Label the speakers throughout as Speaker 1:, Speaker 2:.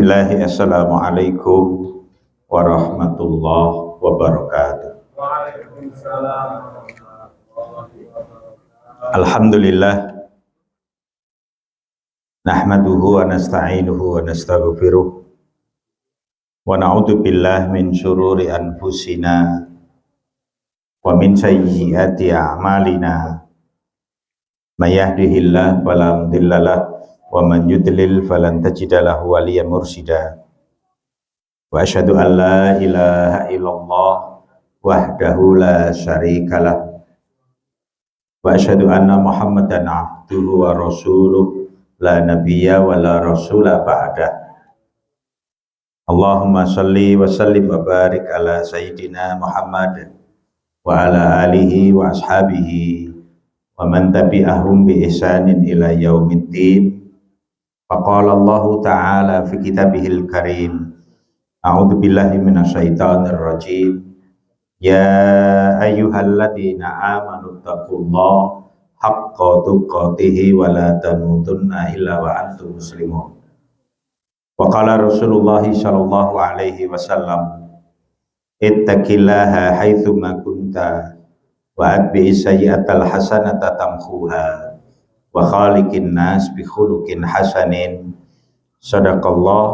Speaker 1: Bismillahirrahmanirrahim. Assalamualaikum warahmatullahi wabarakatuh. Alhamdulillah, nahmaduhu wa nasta'inuhu wa nastaghfiruh wa na'udzu billahi min syururi anfusina wa min sayyiati a'malina. May yahdihillahu fala mudhillalah wa man yudlil falan tajida lahu waliyyan mursyida. Wa asyhadu an la ilaha illallah wahdahu la syarikalah wa asyhadu anna Muhammadan abduhu wa rasuluh la nabiyya wa la rasula ba'da. Allahumma shalli wa sallim wa barik ala sayyidina Muhammad wa ala alihi wa ashabihi wa man tabi'ahum bi ihsanin ila yaumiddin. Faqala Allah Ta'ala fi kitabihil karim, a'udzu billahi minasyaitonir rajim. Ya ayyuhalladzina amanu taqullaha haqqa tuqatih wa la tamutunna illa wa antum muslimun. Wa qala Rasulullah sallallahu alaihi wasallam, ittaqillaha haitsu ma kunta wa atbi'is sayyi'atal hasanata tamhuha wa khaliqin nas bi khuluqin hasanin. Sadaqallah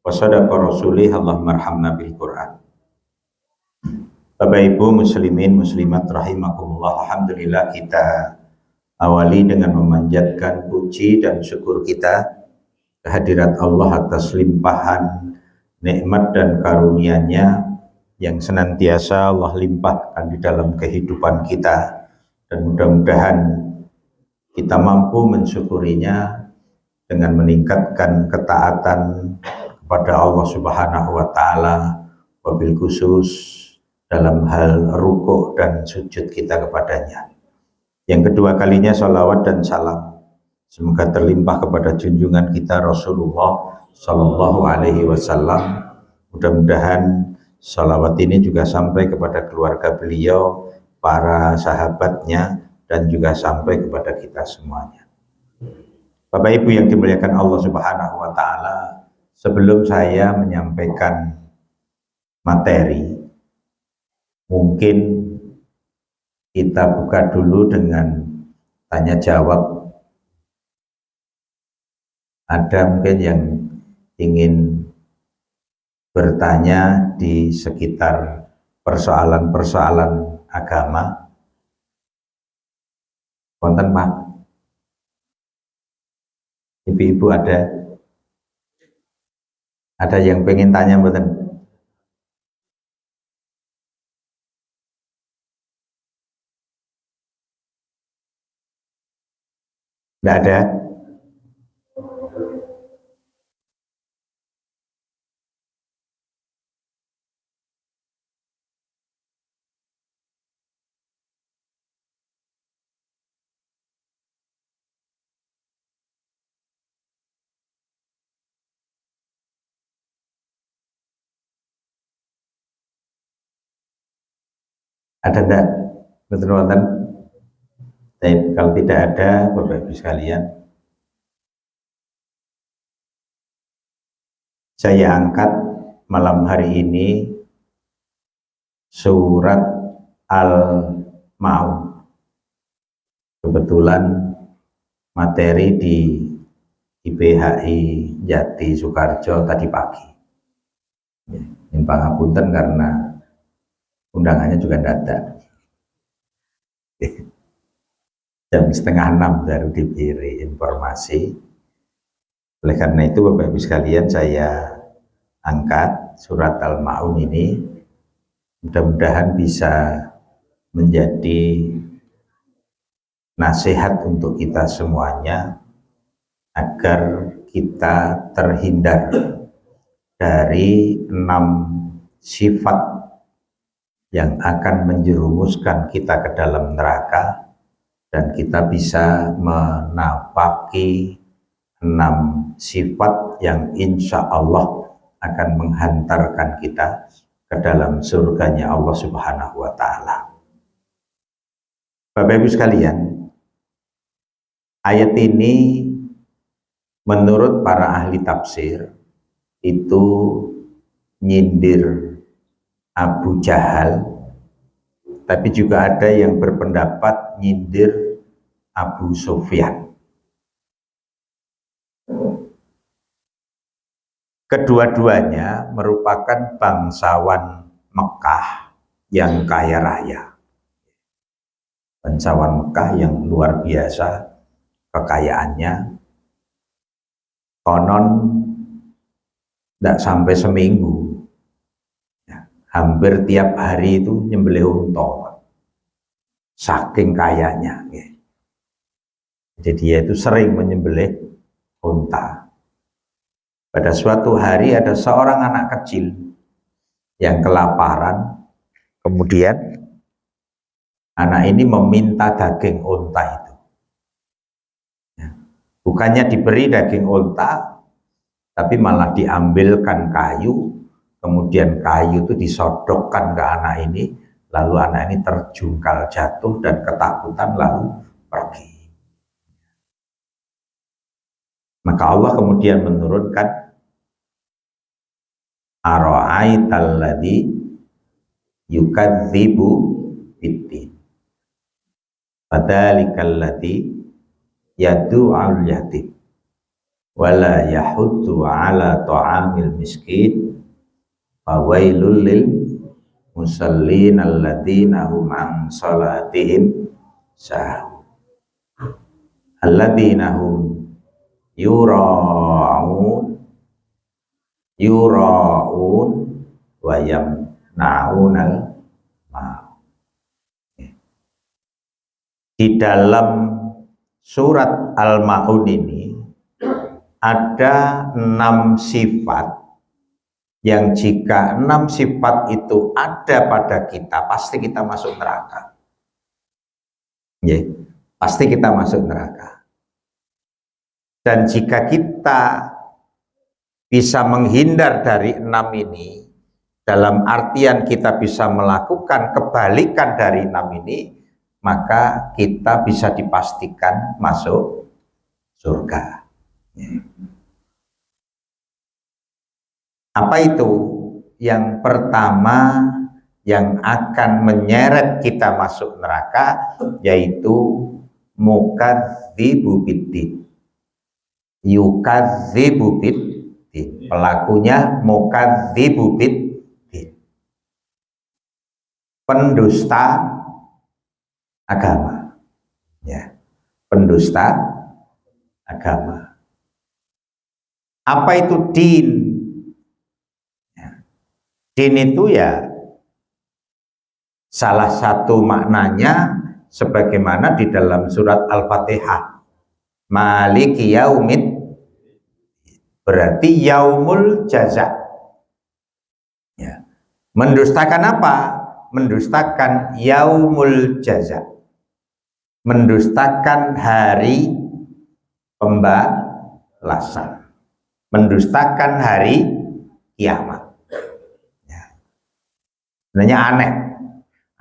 Speaker 1: wa sadaqa rasulih. Allahumma arhamna bil Qur'an. Bapak Ibu muslimin muslimat rahimakumullah, alhamdulillah kita awali dengan memanjatkan puji dan syukur kita kehadirat Allah atas limpahan nikmat dan karunia-Nya yang senantiasa Allah limpahkan di dalam kehidupan kita, dan mudah-mudahan kita mampu mensyukurinya dengan meningkatkan ketaatan kepada Allah Subhanahu wa Ta'ala, wabil khusus dalam hal rukuk dan sujud kita kepadanya. Yang kedua kalinya salawat dan salam semoga terlimpah kepada junjungan kita Rasulullah Sallallahu Alaihi Wasallam. Mudah-mudahan salawat ini juga sampai kepada keluarga beliau, para sahabatnya, dan juga sampai kepada kita semuanya. Bapak Ibu yang dimuliakan Allah Subhanahu wa Ta'ala, sebelum saya menyampaikan materi, mungkin kita buka dulu dengan tanya jawab. Ada mungkin yang ingin bertanya di sekitar persoalan-persoalan agama? Konten Pak, ibu-ibu ada yang pengen tanya mboten? Tidak ada? Ada enggak? Betul-betul. Kalau tidak ada, Bapak Ibu sekalian, saya angkat malam hari ini surat Al-Ma'un. Kebetulan materi di IPHI Jati Soekarjo tadi pagi. Ini pangapunten karena undangannya juga datang. Jam 5:30 baru diberi informasi. Oleh karena itu Bapak Ibu sekalian, saya angkat surat Al-Ma'un ini, mudah-mudahan bisa menjadi nasihat untuk kita semuanya agar kita terhindar dari 6 sifat yang akan menjerumuskan kita ke dalam neraka, dan kita bisa menapaki 6 sifat yang insya Allah akan menghantarkan kita ke dalam surganya Allah Subhanahu wa Ta'ala. Bapak Ibu sekalian, ayat ini menurut para ahli tafsir itu nyindir Abu Jahal, tapi juga ada yang berpendapat nyindir Abu Sufyan. Kedua-duanya merupakan bangsawan Mekah yang kaya raya. Bangsawan Mekah yang luar biasa kekayaannya. Konon tidak sampai seminggu, ya, hampir tiap hari itu nyembelih unta, saking kayanya. Ya. Jadi dia itu sering menyembelih unta. Pada suatu hari ada seorang anak kecil yang kelaparan, kemudian anak ini meminta daging unta itu. Ya. Bukannya diberi daging unta, tapi malah diambilkan kayu, kemudian kayu itu disodokkan ke anak ini, lalu anak ini terjungkal jatuh dan ketakutan lalu pergi. Maka Allah kemudian menurunkan ara'aital ladzi yukadzibu biddin fadzalikal ladzi yad'ul yatim wala yahuddu ala ta'amil miskin fawailul lil musallin alladzina hum an salatihim sahun alladzina hum yura'un wa yamna'unal ma'un. Di dalam surat Al-Ma'un ini ada 6 sifat yang jika 6 sifat itu ada pada kita, pasti kita masuk neraka. Ya, pasti kita masuk neraka. Dan jika kita bisa menghindar dari 6 ini, dalam artian kita bisa melakukan kebalikan dari 6 ini, maka kita bisa dipastikan masuk surga. Apa itu? Yang pertama yang akan menyeret kita masuk neraka yaitu mukadzibu biddin. Yukadzibu biddin, pelakunya mukadzibu biddin, pendusta agama, ya, pendusta agama. Apa itu din? Ya. Din itu ya salah satu maknanya sebagaimana di dalam surat Al-Fatihah, Maliki yaumid, berarti yaumul jaza. Ya. Mendustakan apa? Mendustakan yaumul jaza, mendustakan hari pembalasan, mendustakan hari kiamat. Ya. Sebenarnya aneh,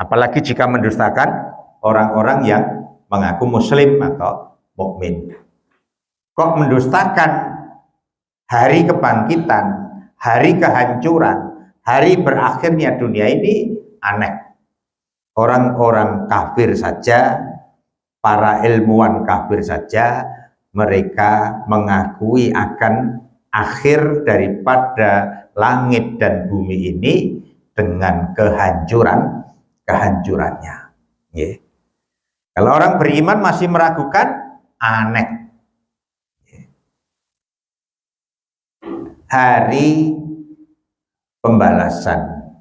Speaker 1: apalagi jika mendustakan orang-orang yang mengaku muslim atau mukmin. Kok mendustakan hari kebangkitan, hari kehancuran, hari berakhirnya dunia ini? Aneh. Orang-orang kafir saja, para ilmuwan kafir saja, mereka mengakui akan akhir daripada langit dan bumi ini dengan kehancurannya. Yeah. Kalau orang beriman masih meragukan, aneh. Hari pembalasan,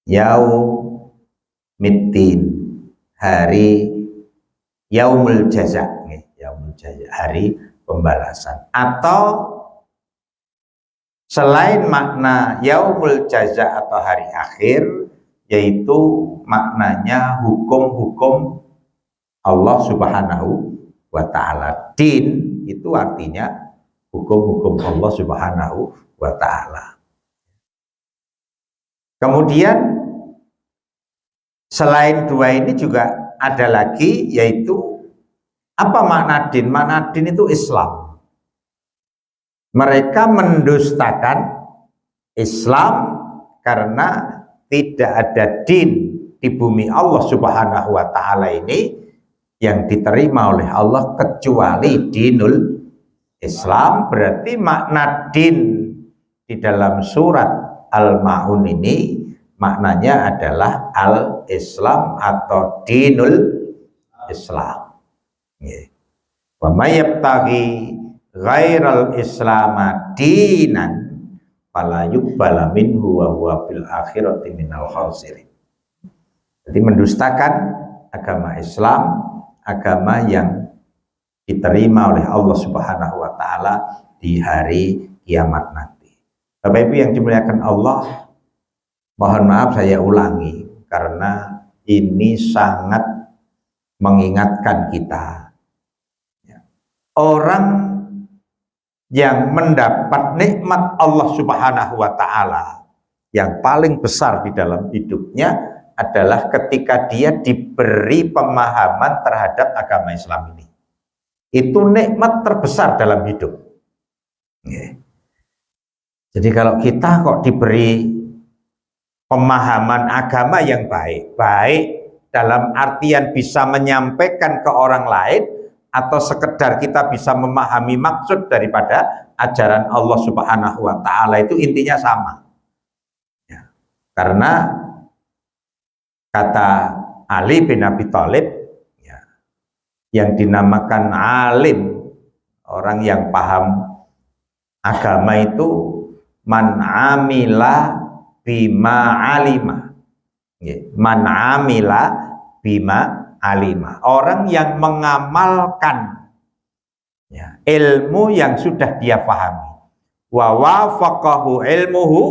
Speaker 1: yaumiddin, hari yaumul jaza, yaumul jaza, hari pembalasan. Atau selain makna yaumul jaza atau hari akhir, yaitu maknanya hukum-hukum Allah Subhanahu wa ta'ala. Din itu artinya hukum-hukum Allah Subhanahu wa ta'ala. Kemudian selain dua ini juga ada lagi, yaitu apa makna din? Makna din itu Islam. Mereka mendustakan Islam karena tidak ada din di bumi Allah Subhanahu wa taala ini yang diterima oleh Allah kecuali dinul Islam. Berarti makna din di dalam surat Al-Maun ini maknanya adalah al-Islam atau dinul Islam. Wa may yabtaghi ghairal islama dinan fala yuqbala minhu wa huwa fil akhirati minal khasirin. Jadi mendustakan agama Islam, agama yang diterima oleh Allah Subhanahu wa taala di hari kiamat nanti. Bapak Ibu yang dimuliakan Allah, mohon maaf saya ulangi karena ini sangat mengingatkan kita. Orang yang mendapat nikmat Allah Subhanahu wa taala yang paling besar di dalam hidupnya adalah ketika dia diberi pemahaman terhadap agama Islam ini. Itu nikmat terbesar dalam hidup. Jadi kalau kita kok diberi pemahaman agama yang baik, baik dalam artian bisa menyampaikan ke orang lain atau sekedar kita bisa memahami maksud daripada ajaran Allah Subhanahu wa taala, itu intinya sama. Ya. Karena kata Ali bin Abi Thalib, ya, yang dinamakan alim, orang yang paham agama itu man amila bima alima. Ya, man amila bima alima, orang yang mengamalkan, ya, ilmu yang sudah dia pahami. Wa wafaqahu ilmuhu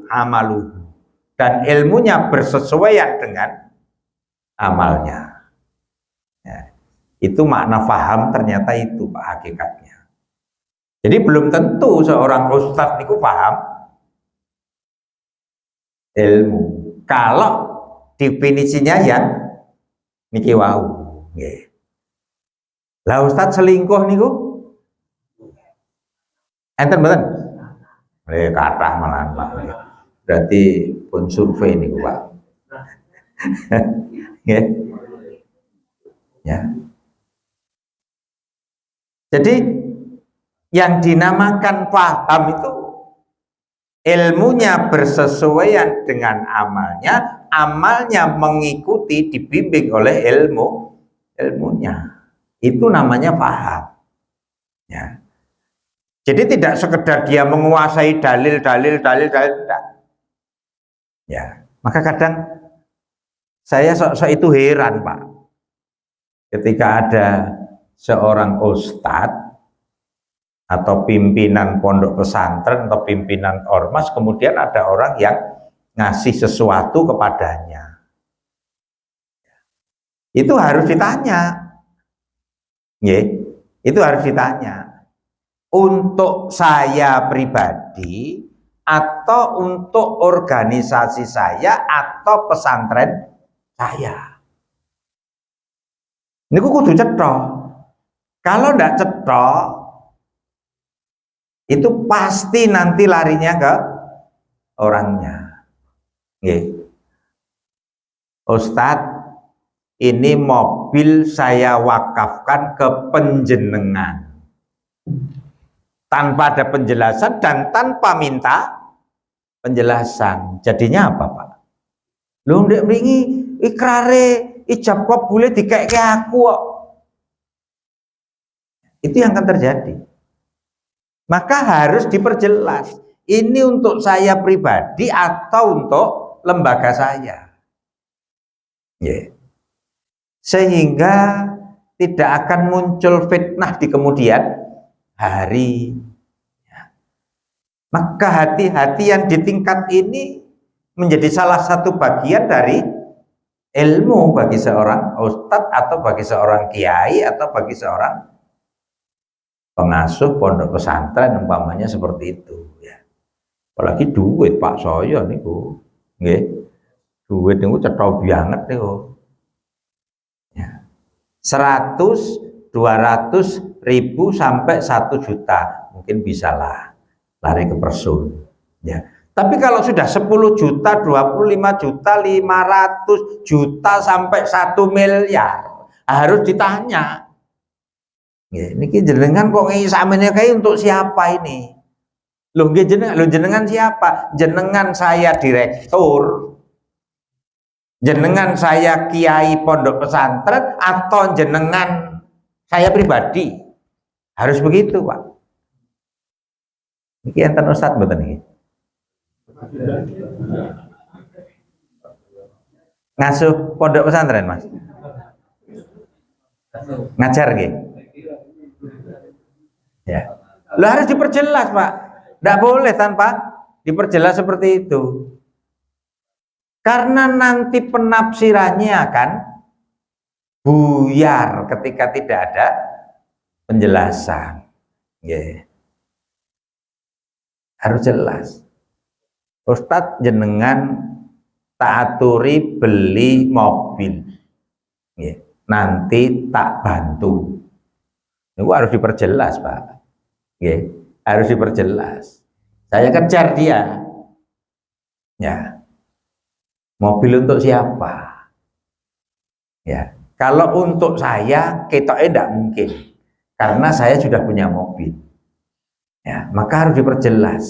Speaker 1: amaluhu, dan ilmunya bersesuaian dengan amalnya. Ya, itu makna faham, ternyata itu Pak hakikatnya. Jadi belum tentu seorang ustadz itu paham ilmu. Kalau definisinya yang niki wau. Nggih. Lah ustadz selingkuh niku enten mboten? Kathah malahan Pak. Berarti pun survei niku Pak. Nggih. Ya. Jadi yang dinamakan paham itu ilmunya bersesuaian dengan amalnya, amalnya mengikuti dibimbing oleh ilmunya. Itu namanya paham. Ya. Jadi tidak sekedar dia menguasai dalil, tidak. Ya, maka kadang saya sok-sok itu heran Pak, ketika ada seorang ustadz atau pimpinan pondok pesantren atau pimpinan ormas, kemudian ada orang yang ngasih sesuatu kepadanya. Itu harus ditanya. Itu harus ditanya. Untuk saya pribadi atau untuk organisasi saya atau pesantren saya. Ini kudu cetok. Kalau ndak cetok, itu pasti nanti larinya ke orangnya. Ustadz, ini mobil saya wakafkan ke penjenengan tanpa ada penjelasan dan tanpa minta penjelasan. Jadinya apa Pak? Lu ndek mringi ikrare ijab kabule dikeke aku kok. Itu yang akan terjadi. Maka harus diperjelas, ini untuk saya pribadi atau untuk lembaga saya. Sehingga tidak akan muncul fitnah di kemudian hari. Maka hati-hatian di tingkat ini menjadi salah satu bagian dari ilmu bagi seorang ustadz atau bagi seorang kiai atau bagi seorang pengasuh pondok pesantren umpamanya seperti itu ya. Apalagi duit Pak saya niku, nggih. Duit niku cetha banget niku. Ya. 100, 200 ribu sampai 1 juta mungkin bisa lah. lari ke person. Ya. Tapi kalau sudah 10 juta, 25 juta, 500 juta sampai 1 miliar harus ditanya. Ya, ini jenengan kok ngisamene kayak untuk siapa ini? Loh jenengan siapa? Jenengan saya direktur. Jenengan saya kiai pondok pesantren atau jenengan saya pribadi? Harus begitu, Pak. Ini enten Ustaz mboten iki. Ngasuh pondok pesantren, Mas. Ngajar nggih. Ya. Lo harus diperjelas, Pak. Tidak boleh tanpa diperjelas seperti itu. Karena nanti penafsirannya akan buyar ketika tidak ada penjelasan. Yeah. Harus jelas. Ustadz jenengan taaturi beli mobil. Yeah. Nanti tak bantu. Itu harus diperjelas, Pak. Yeah. Harus diperjelas. Saya kejar dia. Ya. Mobil untuk siapa? Ya. Kalau untuk saya, ketoknya tidak mungkin. Karena saya sudah punya mobil. Ya, maka harus diperjelas.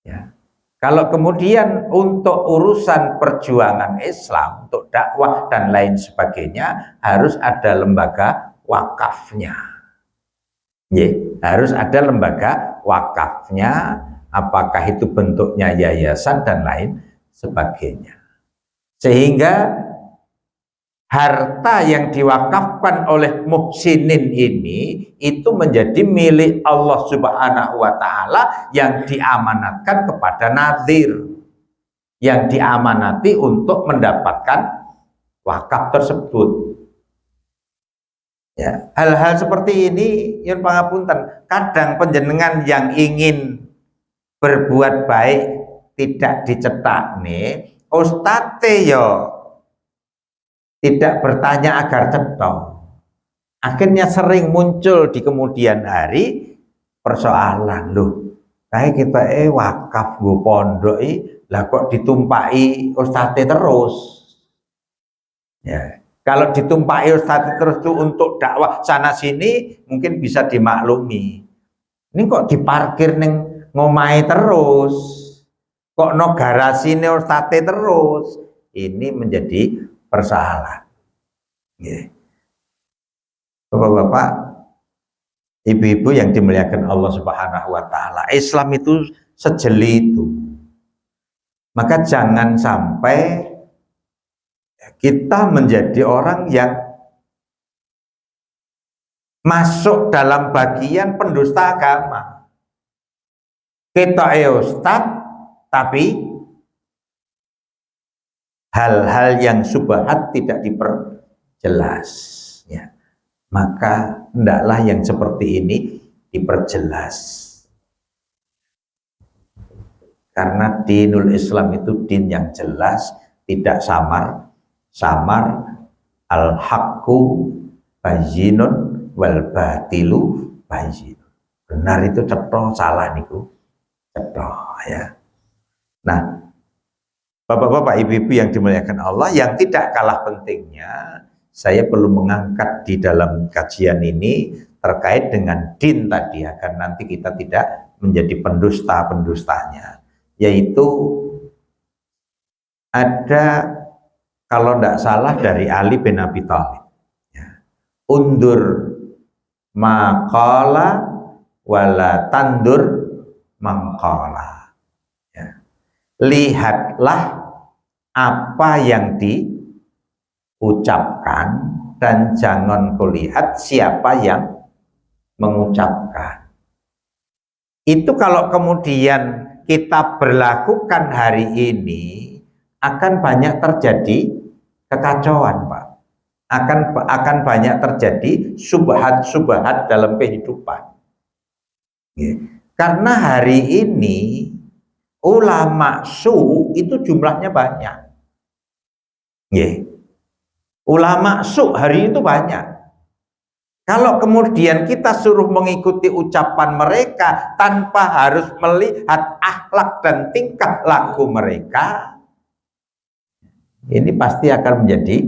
Speaker 1: Ya. Kalau kemudian untuk urusan perjuangan Islam, untuk dakwah dan lain sebagainya, harus ada lembaga wakafnya. Ya, harus ada lembaga wakafnya, apakah itu bentuknya yayasan dan lain sebagainya. Sehingga harta yang diwakafkan oleh muhsinin ini itu menjadi milik Allah Subhanahu wa taala yang diamanatkan kepada nazir, yang diamanati untuk mendapatkan wakaf tersebut. Ya, hal-hal seperti ini yun pangapunten, kadang panjenengan yang ingin berbuat baik tidak dicetak nih, ustadz yo tidak bertanya agar cetok. Akhirnya sering muncul di kemudian hari persoalan, loh kayak kita wakaf go pondok lah kok ditumpai ustadz terus. Ya, kalau ditumpai ustadz terus itu untuk dakwah sana sini mungkin bisa dimaklumi. Ini kok diparkir neng ngomai terus, kok no garasi nih ustadz terus, ini menjadi persoalan. Yeah. Bapak-bapak, ibu-ibu yang dimuliakan Allah Subhanahu wa taala, Islam itu sejeli itu. Maka jangan sampai kita menjadi orang yang masuk dalam bagian pendusta agama. Kita ustaz, tapi hal-hal yang syubhat tidak diperjelas, ya. Maka hendaklah yang seperti ini diperjelas. Karena dinul Islam itu din yang jelas, tidak samar, al-haqqu bayyinun wal batilu bayyinun. Benar itu cetha, salah niku cetha, ya. Nah, bapak-bapak, ibu-ibu yang dimuliakan Allah, yang tidak kalah pentingnya, saya perlu mengangkat di dalam kajian ini terkait dengan din tadi, agar nanti kita tidak menjadi pendusta-pendustanya. Yaitu ada, kalau tidak salah dari Ali bin Abi Thalib. Ya. Undur maqala wala tandur maqala. Ya. Lihatlah apa yang diucapkan dan jangan kulihat siapa yang mengucapkan. Itu kalau kemudian kita berlakukan hari ini, akan banyak terjadi kekacauan, Pak. Akan banyak terjadi subhat-subhat dalam kehidupan. Karena hari ini ulama su itu jumlahnya banyak. Ulama su hari itu banyak. Kalau kemudian kita suruh mengikuti ucapan mereka tanpa harus melihat akhlak dan tingkah laku mereka, ini pasti akan menjadi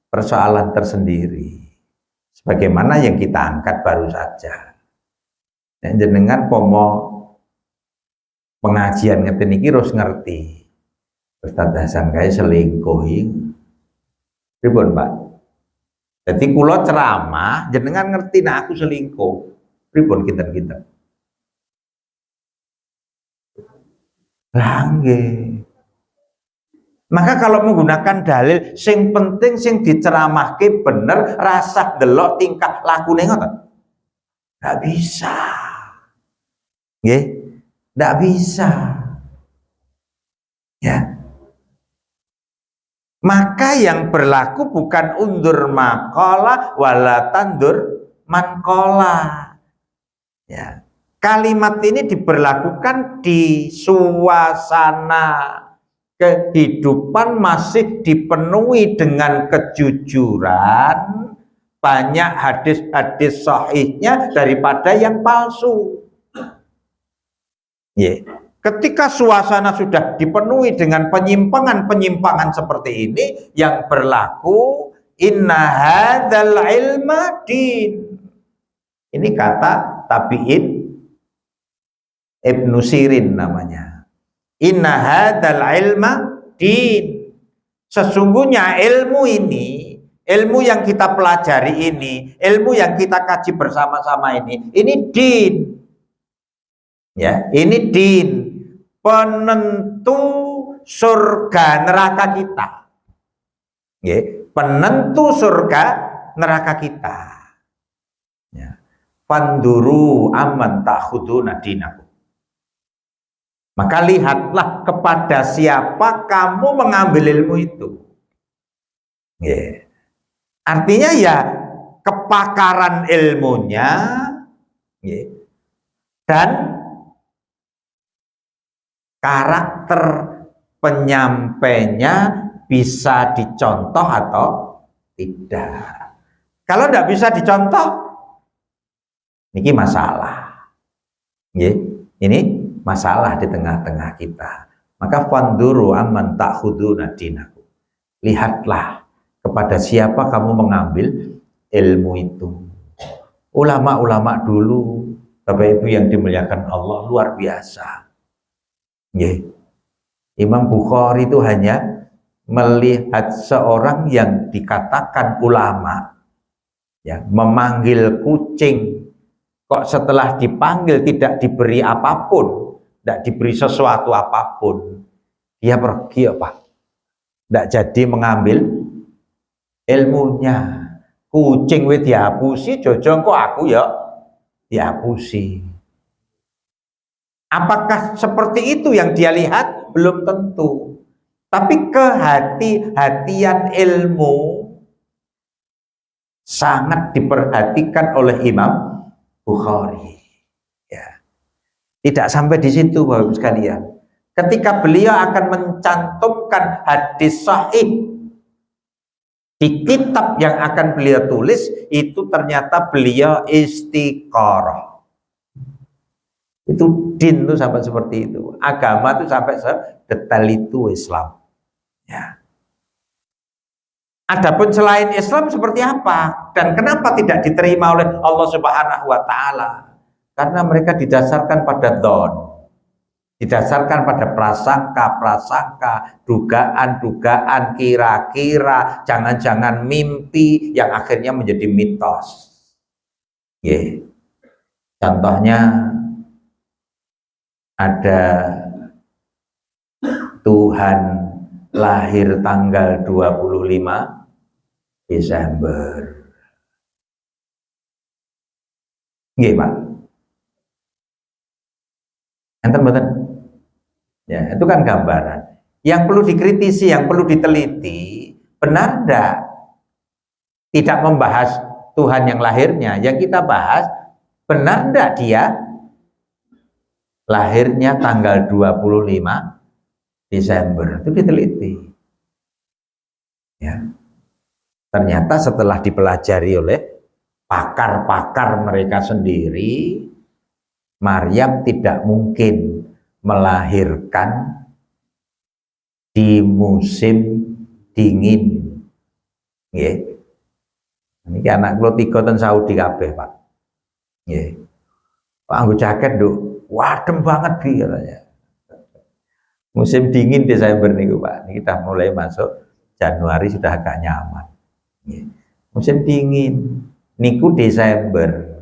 Speaker 1: persoalan tersendiri. Sebagaimana yang kita angkat baru saja. Yang jenengan pomo pengajian ngeten iki harus ngerti. Ustaz Hasan kae selingkuh. Pripun, Pak? Jadi kula ceramah, jenengan ngerti nah aku selingkuh. Pripun kinten-kinten? Lah nggih. Maka kalau menggunakan dalil, sing penting sing diceramahke bener, rasa delok tingkah lakune ngoten. Nggak bisa. Nggih? Nggak bisa. Ya. Maka yang berlaku bukan undur makola wala tandur mankola. Ya. Kalimat ini diberlakukan di suasana kehidupan masih dipenuhi dengan kejujuran, banyak hadis-hadis sahihnya daripada yang palsu. Yeah. Ketika suasana sudah dipenuhi dengan penyimpangan-penyimpangan seperti ini, yang berlaku inna hadzal ilma din. Ini kata tabi'in Ibnu Sirin namanya. Inna hadzal ilma din. Sesungguhnya ilmu ini, ilmu yang kita pelajari ini, ilmu yang kita kaji bersama-sama ini din. Ya, ini din. Penentu surga neraka kita. Ya, penentu surga neraka kita. Ya. Panduru aman ta'khuduna dinakum. Maka lihatlah kepada siapa kamu mengambil ilmu itu. Yeah. Artinya ya kepakaran ilmunya, yeah, dan karakter penyampainya bisa dicontoh atau tidak. Kalau tidak bisa dicontoh, ini masalah. Yeah. Ini masalah di tengah-tengah kita. Maka fanduru amman ta'khuduna dinakum. Lihatlah kepada siapa kamu mengambil ilmu itu. Ulama-ulama dulu, Bapak Ibu yang dimuliakan Allah, luar biasa. Yeah. Imam Bukhari itu hanya melihat seorang yang dikatakan ulama, ya, memanggil kucing, kok setelah dipanggil tidak diberi apapun, tidak diberi sesuatu apapun, dia pergi, Pak. Tidak jadi mengambil ilmunya. Kucing wis dihapusi, jojo kok aku ya dihapusi. Apakah seperti itu yang dia lihat? Belum tentu. Tapi kehati-hatian ilmu sangat diperhatikan oleh Imam Bukhari. Ya. Tidak sampai di situ, Bapak Ibu sekalian. Ketika beliau akan mencantumkan hadis sahih di kitab yang akan beliau tulis, itu ternyata beliau istiqoroh. Itu din itu sampai seperti itu. Agama itu sampai sedetail itu Islam. Ya. Adapun selain Islam seperti apa? Dan kenapa tidak diterima oleh Allah Subhanahu wa Ta'ala? Karena mereka didasarkan pada don, didasarkan pada prasangka, dugaan, kira-kira, jangan-jangan mimpi yang akhirnya menjadi mitos. Yeah. Contohnya ada Tuhan lahir tanggal 25 Desember. Nggih, Pak. Enten mboten? Ya, itu kan gambaran. Yang perlu dikritisi, yang perlu diteliti, benar enggak? Tidak membahas Tuhan yang lahirnya, yang kita bahas benar enggak dia lahirnya tanggal 25 Desember. Itu diteliti. Ya. Ternyata setelah dipelajari oleh pakar-pakar mereka sendiri, Maryam tidak mungkin melahirkan di musim dingin. Nggih. Niki anak kula 3 ten Saudi kabeh, Pak. Nggih. Pak anggo jaket, Nduk. Wadem banget Bi katanya. Musim dingin Desember niku, Pak. Ini kita mulai masuk Januari sudah agak nyaman. Nggih. Musim dingin niku Desember.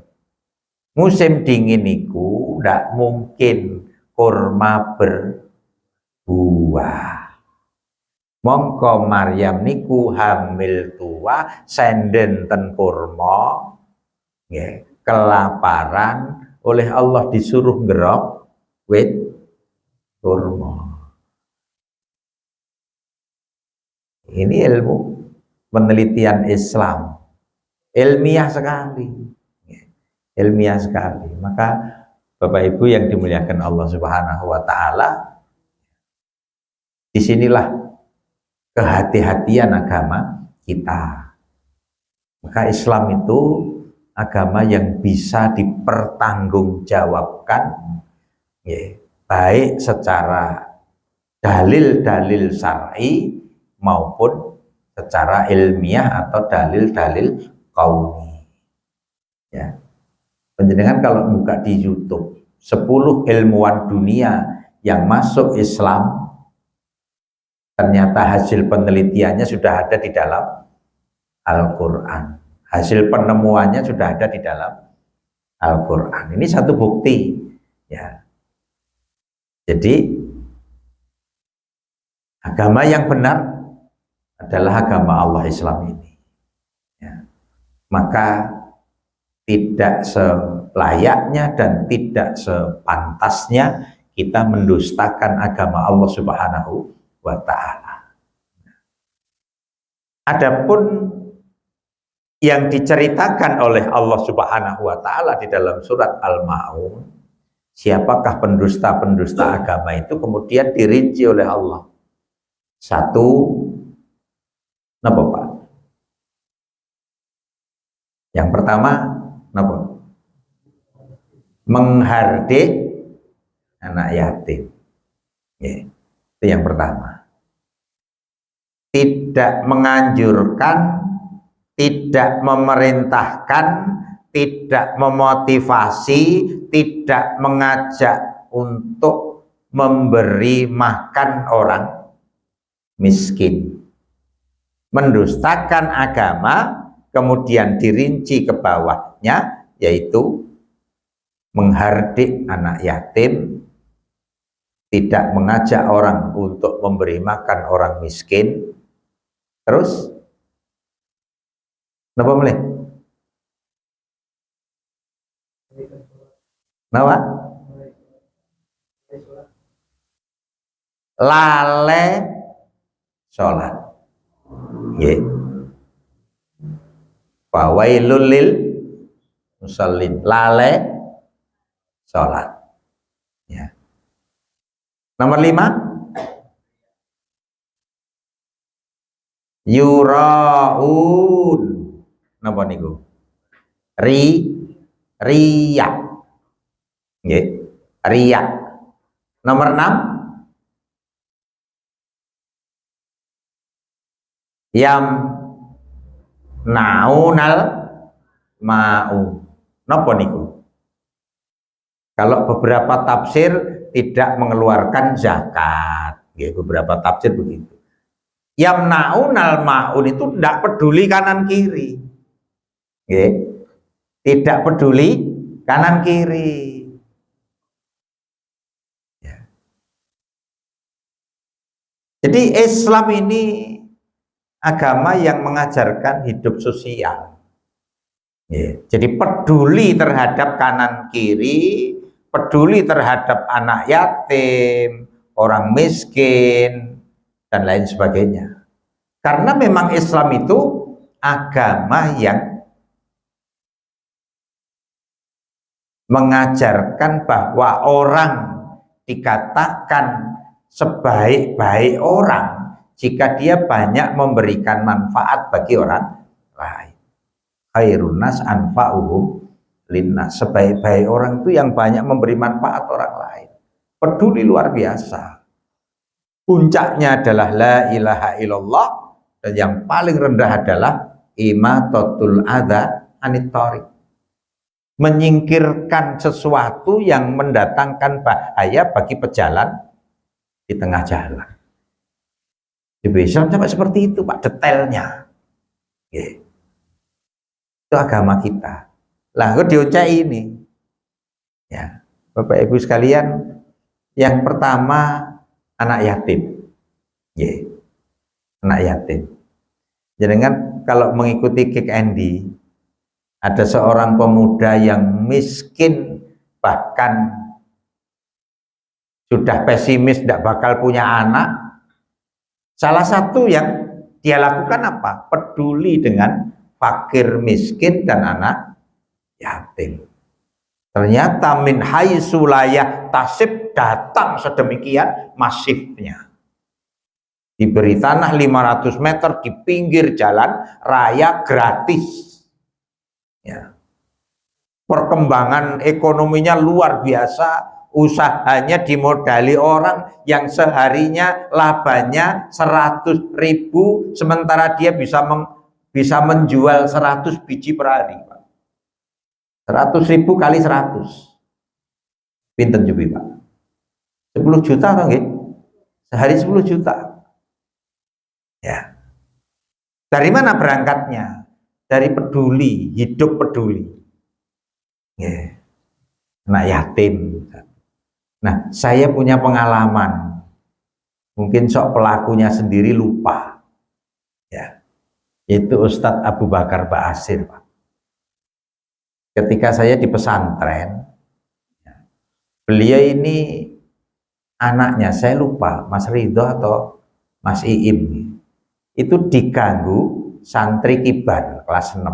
Speaker 1: Musim dingin niku ndak mungkin kurma berbuah. Mongko Maryam niku hamil tua senden ten kurma, nggih, kelaparan oleh Allah disuruh ngerok wit kurma. Ini ilmu penelitian Islam, ilmiah sekali, ilmiah sekali. Maka Bapak Ibu yang dimuliakan Allah Subhanahu wa Ta'ala, disinilah kehati-hatian agama kita. Maka Islam itu agama yang bisa dipertanggungjawabkan, ya, baik secara dalil-dalil syar'i maupun secara ilmiah atau dalil-dalil qauli. Ya. Penjenengan kalau buka di YouTube 10 ilmuwan dunia yang masuk Islam, ternyata hasil penelitiannya sudah ada di dalam Al-Quran. Hasil penemuannya sudah ada di dalam Al-Quran. Ini satu bukti. Ya. Jadi agama yang benar adalah agama Allah Islam ini. Ya. Maka tidak selayaknya dan tidak sepantasnya kita mendustakan agama Allah Subhanahu wa Ta'ala. Adapun yang diceritakan oleh Allah Subhanahu wa Ta'ala di dalam surat Al-Ma'un, siapakah pendusta-pendusta agama itu, kemudian dirinci oleh Allah. Satu, napa Pak? Yang pertama, napa? Menghardik anak yatim. Ya, itu yang pertama. Tidak menganjurkan, tidak memerintahkan, tidak memotivasi, tidak mengajak untuk memberi makan orang miskin. Mendustakan agama, kemudian dirinci ke bawahnya, yaitu menghardik anak yatim, tidak mengajak orang untuk memberi makan orang miskin. Terus napa meneh? Napa? Lale salat. Nggih. Fawailul lil musallin, lale salat. Ya. Nomor 5, yuraun. Napa niku? Riya. Nggih, riya. Nomor 6, yam naunal ma'u. Napa niku? Kalau beberapa tafsir tidak mengeluarkan zakat, nggih, beberapa tafsir begitu. Yamnaunal ma'un itu tidak peduli kanan kiri, nggih, tidak peduli kanan kiri. Ya. Jadi Islam ini agama yang mengajarkan hidup sosial. Ya. Jadi peduli terhadap kanan kiri, peduli terhadap anak yatim, orang miskin, dan lain sebagainya. Karena memang Islam itu agama yang mengajarkan bahwa orang dikatakan sebaik-baik orang jika dia banyak memberikan manfaat bagi orang lain. khairun nas anfa'uhum linnas. Sebaik-baik orang itu yang banyak memberi manfaat orang lain. Peduli luar biasa. Puncaknya adalah la ilaha illallah, dan yang paling rendah adalah imatatul adza anit thariq. Menyingkirkan sesuatu yang mendatangkan bahaya bagi pejalan di tengah jalan. Di Islam sampai seperti itu Pak, detailnya. Itu agama kita. Lah, kok dioncai ini. Ya, Bapak Ibu sekalian, yang pertama anak yatim. Anak yatim. Jangan kalau mengikuti Kick Andy, ada seorang pemuda yang miskin, bahkan sudah pesimis tidak bakal punya anak. Salah satu yang dia lakukan apa? Peduli dengan fakir, miskin, dan anak yatim. Ternyata min haitsu la yahtasib, datang sedemikian masifnya. Diberi tanah 500 meter di pinggir jalan raya gratis. Ya. Perkembangan ekonominya luar biasa. Usahanya dimodali orang yang seharinya labanya 100.000, sementara dia bisa menjual 100 biji per hari. 100.000 kali 100 pinten juga Pak? 10 juta atau enggak? Sehari 10 juta. Ya. Dari mana berangkatnya? Dari peduli, hidup peduli. Ya. Anak yatim. Nah, saya punya pengalaman. Mungkin sok pelakunya sendiri lupa. Ya. Itu Ustadz Abu Bakar Ba'asir, Pak. Ketika saya di pesantren, beliau ini anaknya, saya lupa, Mas Ridho atau Mas Iim, itu diganggu santri kibar kelas 6.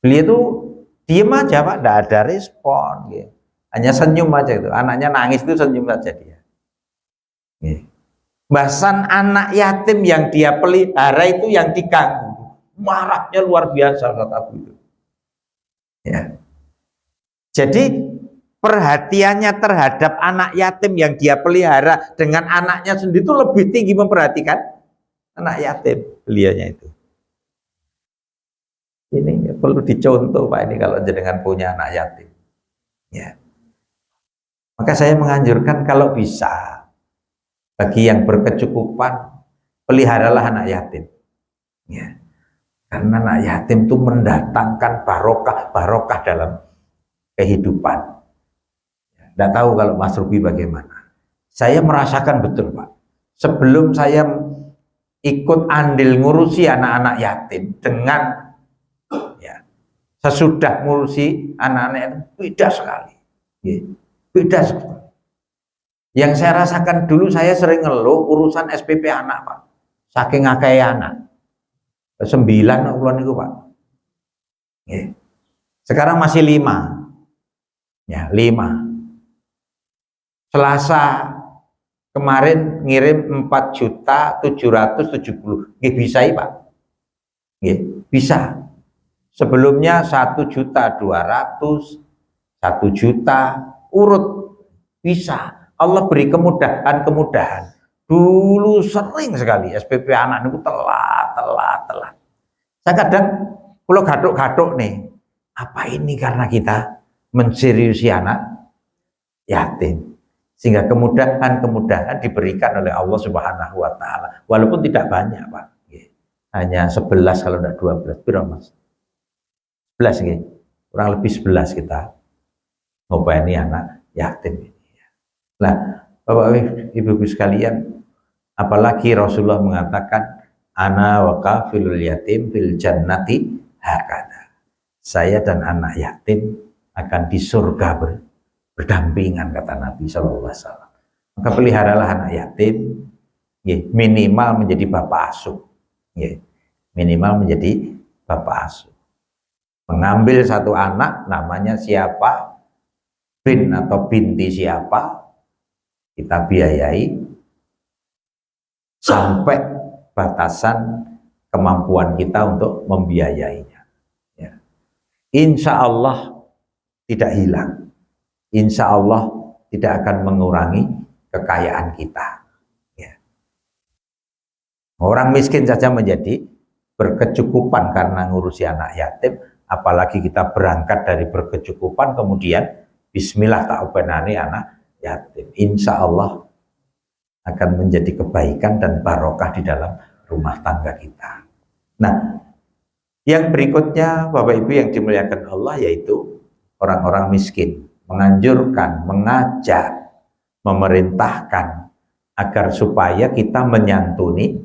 Speaker 1: Beliau itu diem aja Pak, tidak ada respon, hanya senyum aja itu. Anaknya nangis itu senyum saja dia. Bahkan anak yatim yang dia pelihara itu yang diganggu, marahnya luar biasa kata Abu itu. Ya. Jadi perhatiannya terhadap anak yatim yang dia pelihara dengan anaknya sendiri itu lebih tinggi memperhatikan anak yatim beliaunya itu. Ini perlu dicontoh Pak ini kalau jenengan punya anak yatim. Ya. Maka saya menganjurkan kalau bisa bagi yang berkecukupan peliharalah anak yatim. Ya. Karena anak yatim itu mendatangkan barokah dalam kehidupan. Tidak tahu kalau Mas Ruby bagaimana. Saya merasakan betul Pak. Sebelum saya ikut andil ngurusi anak-anak yatim dengan sesudah ngurusi anak-anak itu beda sekali. Beda sekali. Yang saya rasakan dulu, saya sering ngeluh urusan SPP anak Pak. Saking akeh anak. 9 bulan itu Pak. Sekarang masih 5. Ya, 5. Selasa kemarin ngirim 4.770.000. Bisa ya Pak? Bisa. Sebelumnya 1.200.000, 1 juta, urut bisa. Allah beri kemudahan. Dulu sering sekali SPP anak itu telat. Saya kadang kalau gaduk-gaduk nih, apa ini karena kita menseriusi anak yatim, sehingga kemudahan diberikan oleh Allah Subhanahu wa taala, walaupun tidak banyak Pak. Hanya 11 kalau tidak 12. Berapa Mas? 11 nggih. Kurang lebih 11 kita ngopeni anak yatim ini. Nah, Bapak Ibu sekalian, apalagi Rasulullah mengatakan ana wa kafilul yatim fil jannati hakada. Saya dan anak yatim akan di surga berdampingan, kata Nabi sallallahu alaihi wasallam. Maka peliharalah anak yatim, minimal menjadi bapak asuh. Minimal menjadi bapak asuh. Mengambil satu anak, namanya siapa, bin atau binti siapa, kita biayai sampai batasan kemampuan kita untuk membiayainya. insya Allah tidak hilang. Insya Allah tidak akan mengurangi kekayaan kita. Ya. Orang miskin saja menjadi berkecukupan karena ngurusi anak yatim, apalagi kita berangkat dari berkecukupan kemudian bismillah tak openani anak yatim. Insya Allah akan menjadi kebaikan dan barokah di dalam rumah tangga kita. Nah, yang berikutnya Bapak Ibu yang dimuliakan Allah yaitu orang-orang miskin. Menganjurkan, mengajak, memerintahkan agar supaya kita menyantuni,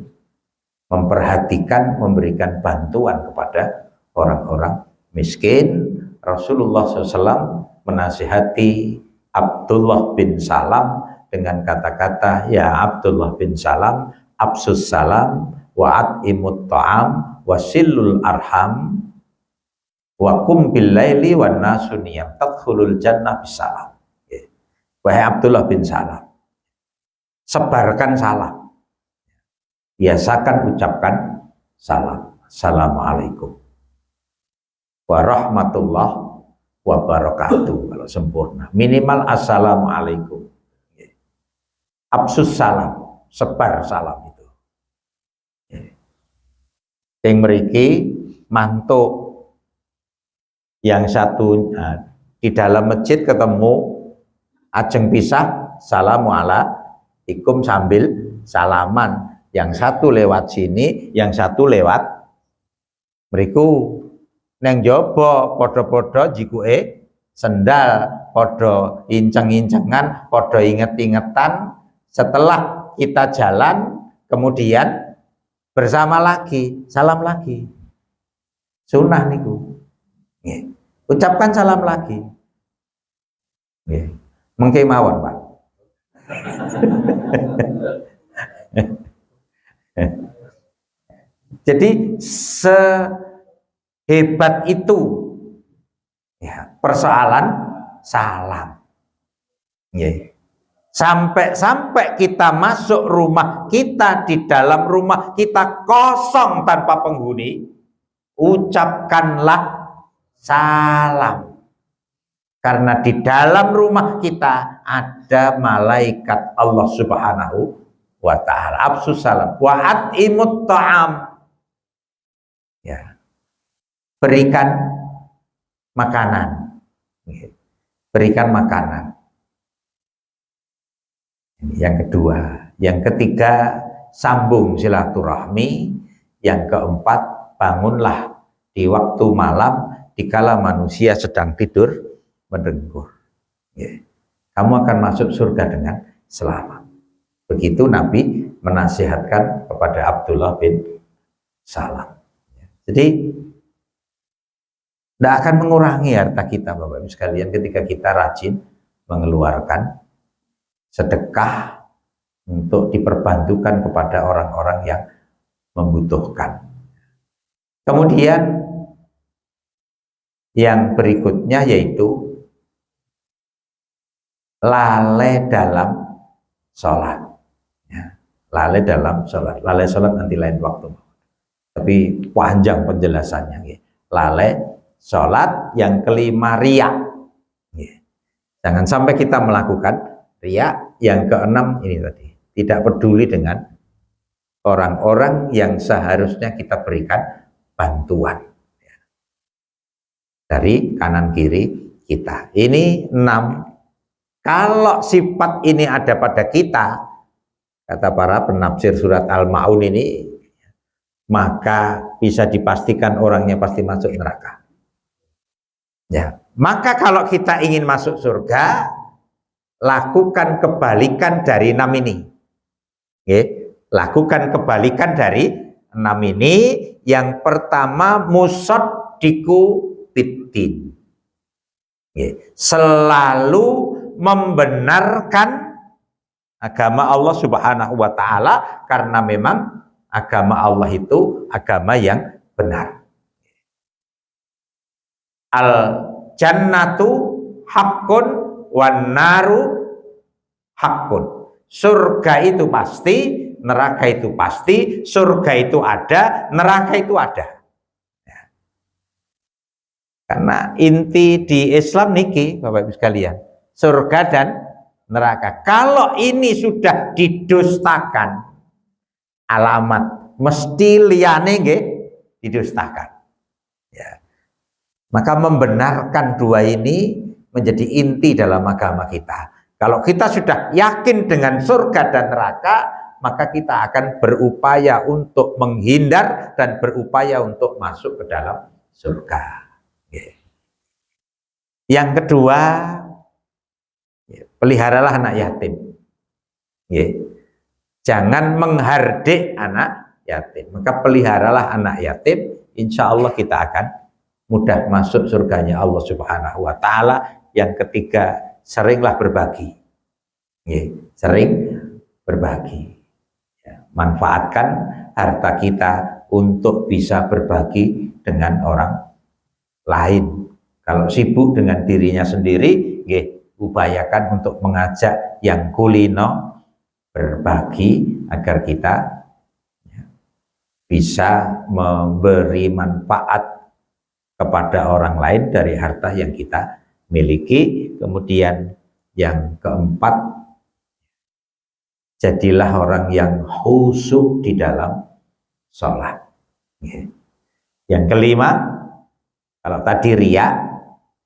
Speaker 1: memperhatikan, memberikan bantuan kepada orang-orang miskin. Rasulullah SAW menasihati Abdullah bin Salam dengan kata-kata, ya Abdullah bin Salam, absus salam, wa'at'imut ta'am, wasilul arham, wa kum bil laili wan nasu niyam tadkhulul jannah bisalam. Wahai Abdullah bin Salam, sebarkan salam, biasakan ucapkan salam. Assalamualaikum warahmatullah wabarakatuh kalau sempurna, minimal assalamualaikum. Absus salam, sebar salam itu. Yang mriki mantuk yang satu di dalam masjid ketemu ajeng pisah assalamualaikum sambil salaman, yang satu lewat sini, yang satu lewat mriku. Neng jobo podo-podo jikuke sendal, podo inceng-incengan, podo inget-ingetan. Setelah kita jalan kemudian bersama lagi, salam lagi, sunnah niku. Ucapkan salam lagi. Mengke mawon, Pak. Jadi sehebat itu ya, persoalan salam. Sampai kita masuk rumah kita, di dalam rumah kita kosong tanpa penghuni, ucapkanlah salam. Karena di dalam rumah kita ada malaikat Allah Subhanahu wa ta'ala. Absus salam. Wa'at'imut ta'am. Ya. Berikan makanan. Berikan makanan. Yang kedua. Yang ketiga, sambung silaturahmi. Yang keempat, bangunlah di waktu malam dikala manusia sedang tidur mendengkur. Kamu akan masuk surga dengan selamat. Begitu Nabi menasihatkan kepada Abdullah bin Salam. Jadi tidak akan mengurangi harta kita Bapak Ibu sekalian ketika kita rajin mengeluarkan sedekah untuk diperbantukan kepada orang-orang yang membutuhkan. Kemudian yang berikutnya yaitu lalai dalam sholat. Ya, lalai dalam sholat. Lalai sholat nanti lain waktu. Tapi panjang penjelasannya. Ya. Lalai sholat. Yang kelima riya. Ya. Jangan sampai kita melakukan riya. Yang keenam ini tadi. Tidak peduli dengan orang-orang yang seharusnya kita berikan bantuan. Ya. Dari kanan kiri kita. Ini 6. Kalau sifat ini ada pada kita, kata para penafsir surat Al-Ma'un ini, maka bisa dipastikan orangnya pasti masuk neraka. Ya, maka kalau kita ingin masuk surga, lakukan kebalikan dari 6 ini. Lakukan kebalikan dari 6 ini. Yang pertama, musaddiqu biddin. Selalu membenarkan agama Allah Subhanahu wa ta'ala, karena memang agama Allah itu agama yang benar. Al jannatu haqqun wan naru haqqun. Surga itu pasti, neraka itu pasti. Surga itu ada, neraka itu ada. Karena inti di Islam niki, Bapak Ibu sekalian, surga dan neraka. Kalau ini sudah didustakan, alamat mesti liyane nggih didustakan. Ya. Maka membenarkan dua ini menjadi inti dalam agama kita. Kalau kita sudah yakin dengan surga dan neraka, maka kita akan berupaya untuk menghindar dan berupaya untuk masuk ke dalam surga. Yang kedua, peliharalah anak yatim. Jangan menghardik anak yatim. Maka peliharalah anak yatim, insya Allah kita akan mudah masuk surganya Allah Subhanahu wa Ta'ala. Yang ketiga, seringlah berbagi. Sering berbagi. Manfaatkan harta kita untuk bisa berbagi dengan orang lain. Kalau sibuk dengan dirinya sendiri, upayakan untuk mengajak yang kulino berbagi agar kita bisa memberi manfaat kepada orang lain dari harta yang kita miliki. Kemudian yang keempat, jadilah orang yang khusyuk di dalam sholat. Yang kelima, kalau tadi riya,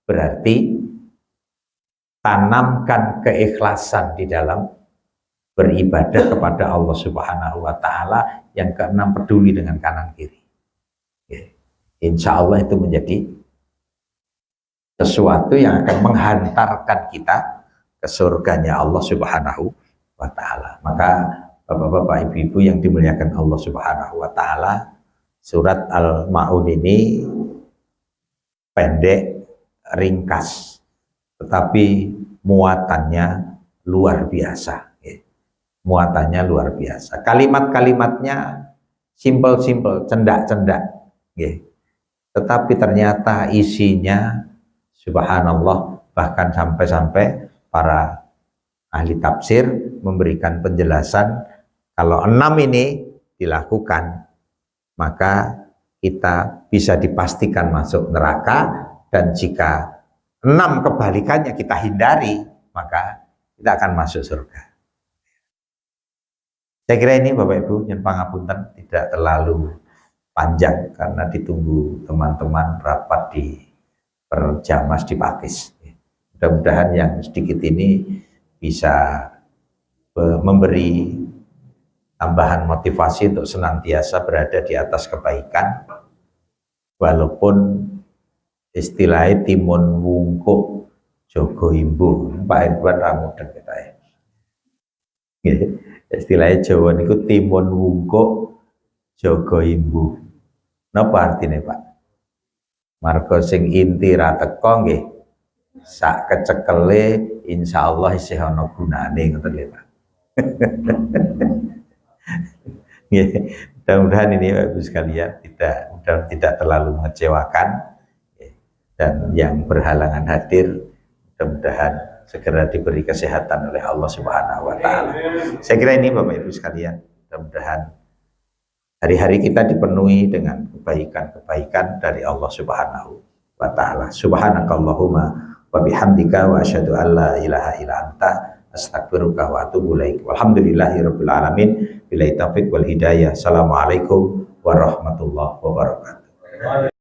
Speaker 1: berarti tanamkan keikhlasan di dalam beribadah kepada Allah Subhanahu wa Ta'ala. Yang keenam, peduli dengan kanan kiri. Insya Allah itu menjadi sesuatu yang akan menghantarkan kita ke surganya Allah Subhanahu wa Ta'ala. Maka Bapak-bapak, Ibu-ibu yang dimuliakan Allah Subhanahu wa Ta'ala, surat Al-Ma'un ini pendek, ringkas, tetapi muatannya luar biasa. Muatannya luar biasa. Kalimat-kalimatnya simpel-simpel, cendak-cendak. Tetapi ternyata isinya subhanallah, bahkan sampai-sampai para ahli tafsir memberikan penjelasan kalau 6 ini dilakukan, maka kita bisa dipastikan masuk neraka, dan jika 6 kebalikannya kita hindari, maka kita akan masuk surga. Saya kira ini Bapak Ibu yang pangapunten tidak terlalu panjang karena ditunggu teman-teman rapat di Perjamas di Pakis. Mudah-mudahan yang sedikit ini bisa memberi tambahan motivasi untuk senantiasa berada di atas kebaikan, walaupun istilahnya timun wungkuk jogo imbu. Pak Irwan ramudeng kita ya. Istilahnya Jawa niku timun wungkuk jogo imbu. Napa artinya Pak? Marga sing inti ra teka nggih sak kecekele insyaallah isih ana gunane, ngoten lho Pak. Mudah-mudahan ini Bapak Ibu sekalian tidak terlalu mengecewakan, dan yang berhalangan hadir mudah-mudahan segera diberi kesehatan oleh Allah Subhanahu wa Ta'ala. Saya kira ini Bapak Ibu sekalian, mudah-mudahan hari-hari kita dipenuhi dengan kebaikan-kebaikan dari Allah Subhanahu wa Ta'ala. Subhanakallahumma wa bihamdika wa asyhadu an la ilaha illa anta astaghfiruka wa atubu ilaik. Walhamdulillahirabbil alamin. Billahi taufiq wal hidayah. Assalamualaikum warahmatullahi wabarakatuh.